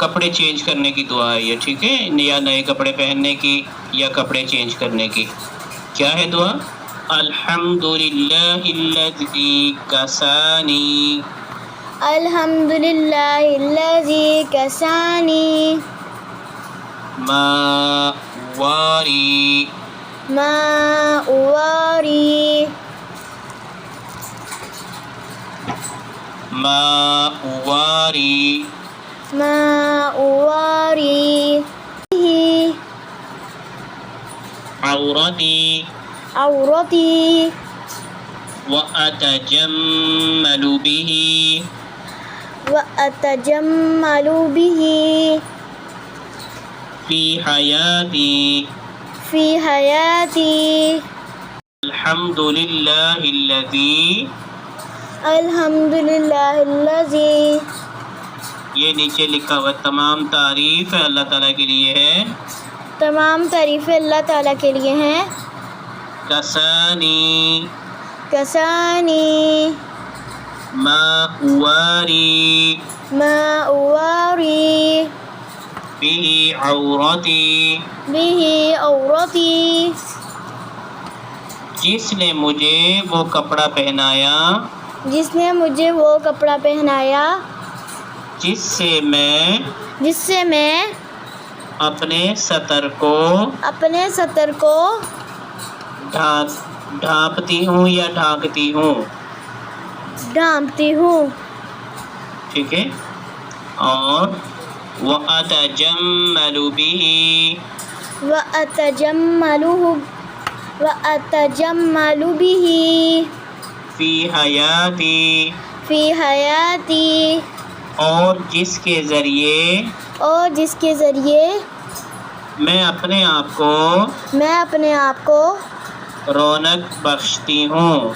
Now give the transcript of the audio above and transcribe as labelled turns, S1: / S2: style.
S1: کپڑے چینج کرنے کی دعا ہے یہ، ٹھیک ہے، یا نئے کپڑے پہننے کی یا کپڑے چینج کرنے کی. کیا ہے دعا؟ الحمدللہ الذی کسانی.
S2: الحمدللہ الذی کسانی
S1: ما واری.
S2: ما واری.
S1: ما واری.
S2: ما واری.
S1: عورتی.
S2: عورتی.
S1: وأتجمل به.
S2: وأتجمل به.
S1: في حياتي.
S2: في حياتي.
S1: الحمد لله الذي.
S2: الحمدللہ الذی.
S1: یہ نیچے لکھا ہوا تمام تعریف اللہ تعالیٰ کے لیے ہے.
S2: تمام تعریفیں اللہ تعالیٰ کے لیے ہیں.
S1: کسانی.
S2: کسانی.
S1: ما واری.
S2: ما واری.
S1: به عورتی.
S2: به عورتی.
S1: جس نے مجھے وہ کپڑا پہنایا.
S2: جس نے مجھے وہ کپڑا پہنایا.
S1: جس سے میں اپنے سطر کو ڈھانپتی ہوں یا ڈھانکتی ہوں.
S2: ڈھانپتی ہوں.
S1: ٹھیک ہے. اور وَأَتَجَمَّلُ بِهِ.
S2: وَأَتَجَمَّلُ بِهِ.
S1: فی حیاتی.
S2: فی حیاتی.
S1: اور جس کے ذریعے میں اپنے آپ کو رونق بخشتی ہوں.